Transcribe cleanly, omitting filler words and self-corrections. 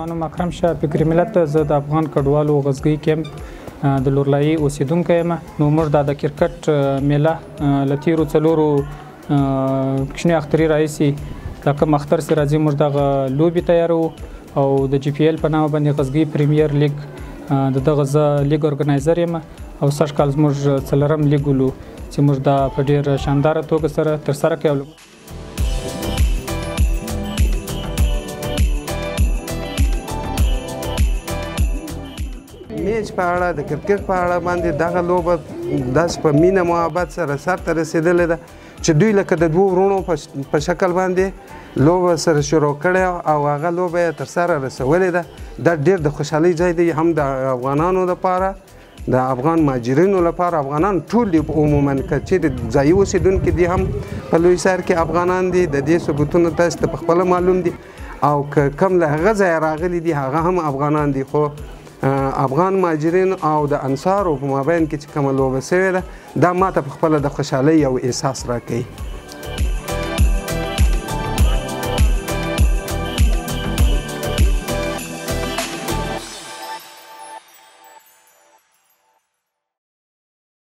زما نوم اکرم شاه فکري ملت. زه د افغان کډوالو غزګۍ کیمپ د لورلایي اوسیدونکی یم. نو موږ د کرکټ میله له تیرو څلورو کوچني اختري راهیسې دا کوم اختر چې راځي موږ دغه لوبې تیاروو او د جی پی ایل په نامه باندې غزګۍ پریمیر لیګ د دغه زه لیګ ارګنایزر یم او سږ کال زموږ څلورم لیګ ولو چې موږ دا په ډېر شانداره توګه سره ترسره کوو. میچ په اړه د کرکټ په اړه باندې دغه لوبه داسې په مینه محبت سره سرته رسېدلې ده چې دوی لکه د دوو وروڼو په شکل باندې لوبه سره شروع کړې او هغه لوبه یې ترسره رسولې ده. دا ډېر د خوشحالۍ ځای دی هم د افغانانو لپاره د افغان مهاجرینو لپاره. افغانان ټول عموما که چیرې ځایي اوسېدونکي دي هم په لوی سر کې افغانان دي. د دې ثبوتونه تاسو ته پخپله معلوم دي او که کم له هغه ځایه راغلي دي هغه هم افغانان دي. خو افغان مهاجرین او د انصارو په مابین کې چې کومه لوبه سوې ده دا ماته پخپله د خوشحالۍ یو احساس راکوي.